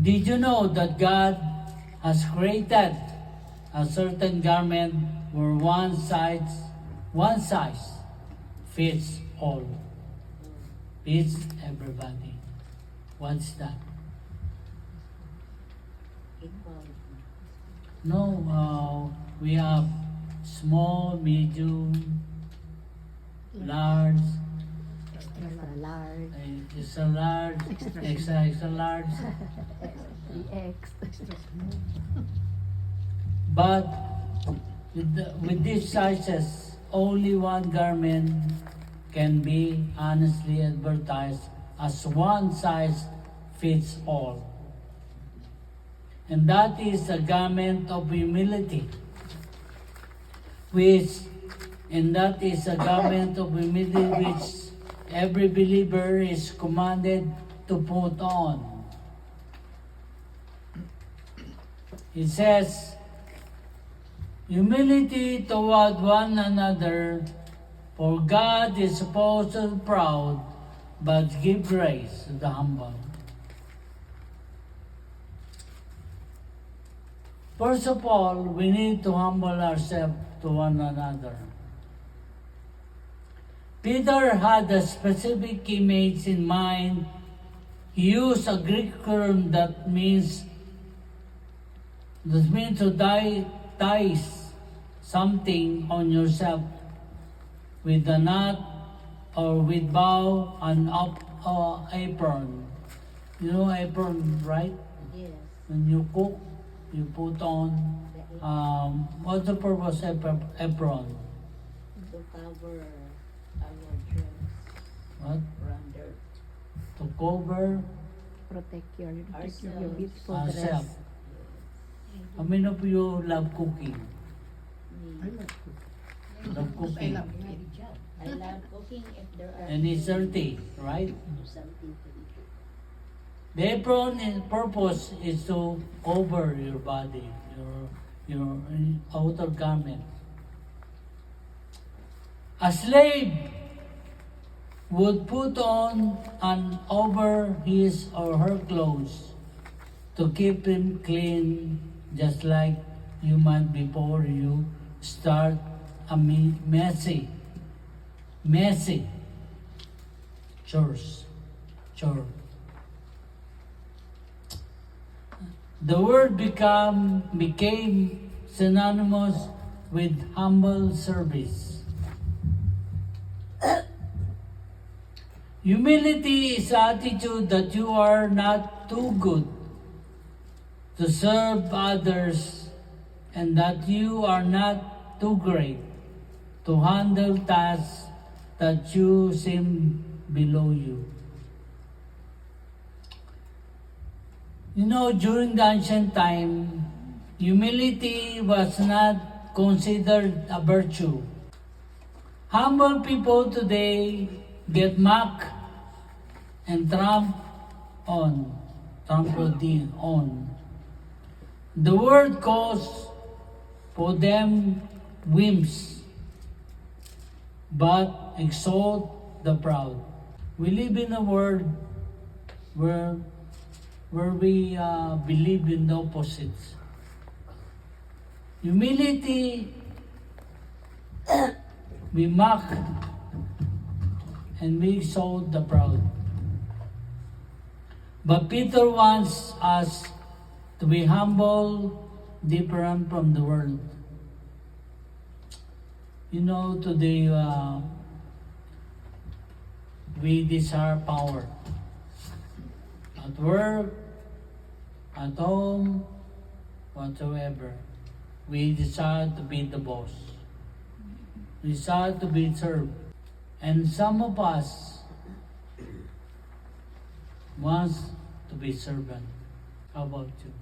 Did you know that God has created a certain garment where one size fits all, fits everybody? What's that? No, we have small, medium, large, Extra large. extra large, extra large. EX. But with these sizes, only one garment can be honestly advertised as one size fits all. And that is a garment of humility, that is a garment of humility which every believer is commanded to put on. It says, humility toward one another, for God is opposed to the proud, but give grace to the humble. First of all, we need to humble ourselves to one another. Peter had a specific image in mind. He used a Greek term that means to tie something on yourself with a knot or with bow and up apron. You know apron, right? Yes. When you cook, you put on, what's the purpose of apron? To cover our dress. What? From dirt. To cover Protect your Ourselves. beautiful ourselves. dress. How many of you love cooking? Me. Love cooking. I love cooking if there are And it's dirty, right? something to eat. The apron purpose is to cover your body, your outer garment. A slave would put on an over his or her clothes to keep him clean, just like you might before you start a messy chore. The word became synonymous with humble service. Humility is attitude that you are not too good to serve others and that you are not too great to handle tasks that you seem below you. You know, during the ancient time, humility was not considered a virtue. Humble people today get mocked and trampled on. The word calls for them wimps, but exalt the proud. We live in a world where we believe in the opposites. Humility, we mock and we exalt the proud. But Peter wants us to be humble, different from the world. You know, today we desire power. At work, at home, whatsoever. We desire to be the boss. We desire to be served. And some of us wants to be servant. How about you?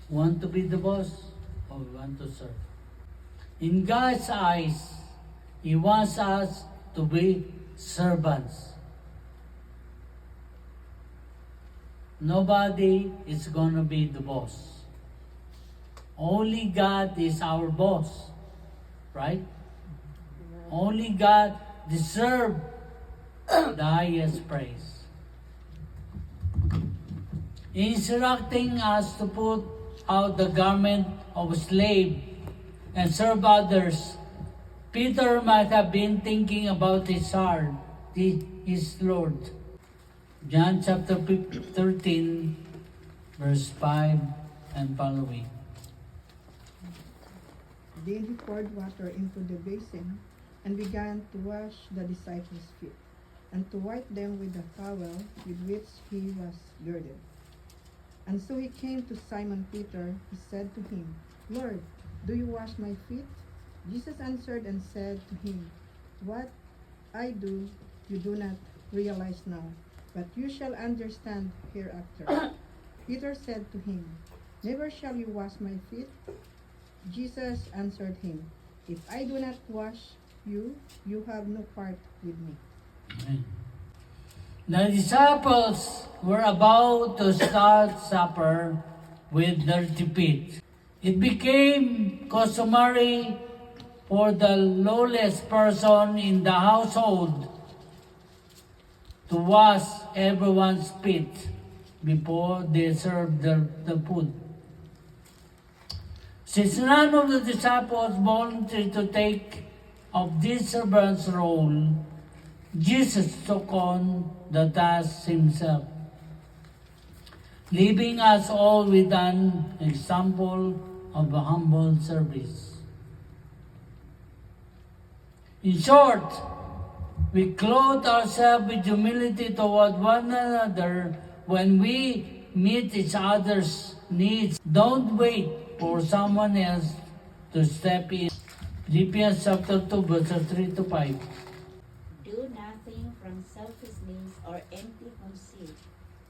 Want to be the boss or want to serve? In God's eyes, He wants us to be servants. Nobody is going to be the boss. Only God is our boss, right? Only God deserves the highest praise. instructing us to put out the garment of a slave and serve others. Peter might have been thinking about his heart, his Lord. John chapter 13, verse 5 and following. Then he poured water into the basin and began to wash the disciples' feet, and to wipe them with the towel with which he was girded. And so he came to Simon Peter. He said to him, Lord, do you wash my feet? Jesus answered and said to him, What I do you do not realize now, but you shall understand hereafter. Peter said to him, Never shall you wash my feet. Jesus answered him, If I do not wash you, you have no part with me. Amen. The disciples were about to start supper with dirty feet. It became customary for the lowest person in the household to wash everyone's feet before they served the food. Since none of the disciples volunteered to take of this servant's role, Jesus took on the task himself, leaving us all with an example of a humble service. In short, we clothe ourselves with humility toward one another when we meet each other's needs. Don't wait for someone else to step in. Philippians chapter 2, verses 3 to 5. Do nothing from selfishness or empty conceit,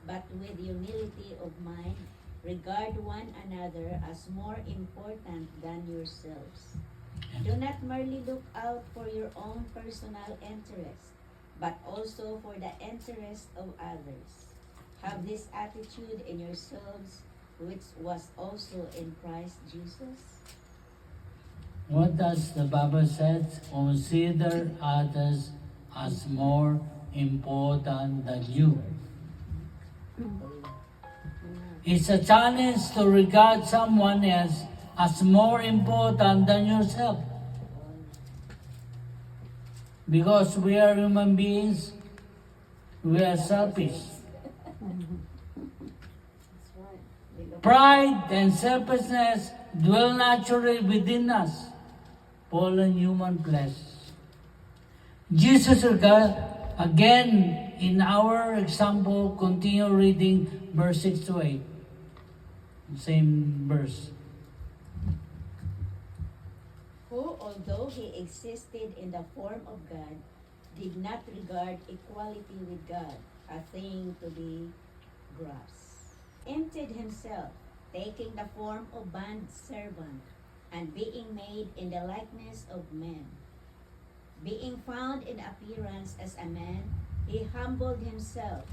but with humility of mind, regard one another as more important than yourselves. Do not merely look out for your own personal interest, but also for the interest of others. Have this attitude in yourselves, which was also in Christ Jesus. What does the Bible say? Consider others as more important than you. It's a challenge to regard someone else as more important than yourself. Because we are human beings, we are selfish. Pride and selfishness dwell naturally within us, fallen human flesh. Jesus again, in our example, continue reading verse 6 to 8. Same verse. Who, although he existed in the form of God, did not regard equality with God a thing to be grasped. Emptied himself, taking the form of bond servant, and being made in the likeness of men. Being found in appearance as a man, he humbled himself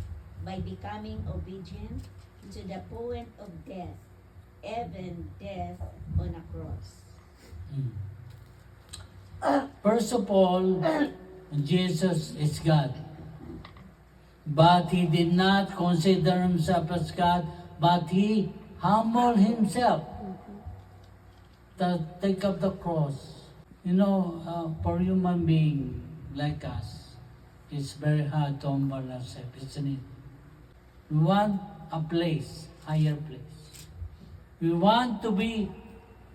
by becoming obedient to the point of death, even death on a cross. First of all, Jesus is God. But he did not consider himself as God, but he humbled himself to take up the cross. You know, for human being like us, it's very hard to humble ourselves, isn't it? We want a place, higher place. We want to be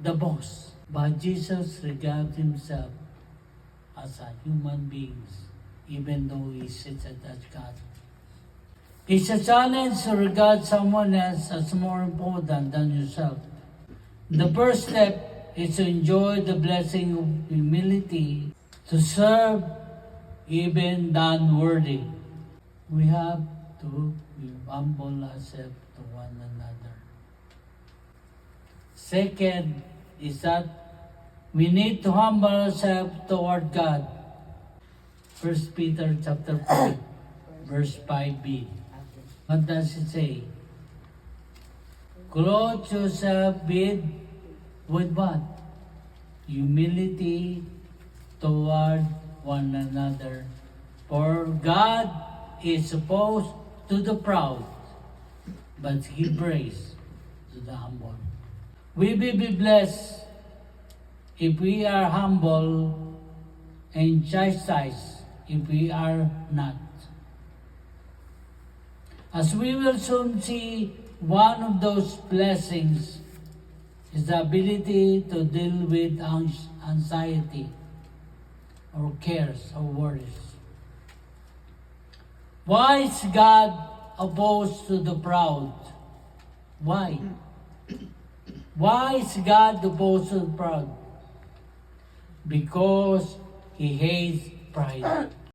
the boss. But Jesus regarded himself as a human being, even though he sits as God. It's a challenge to regard someone else as more important than yourself. The first step is to enjoy the blessing of humility, to serve even the unworthy. We have to humble ourselves to one another. Second is that we need to humble ourselves toward God. 1 Peter chapter 5, verse 5b. What does it say? Clothe yourself with what? Humility toward one another. For God is opposed to the proud, but give praise to the humble. We will be blessed if we are humble, and chastised if we are not. As we will soon see, one of those blessings is the ability to deal with anxiety or cares or worries. Why is God opposed to the proud? Why? Why is God opposed to the proud? Because He hates pride.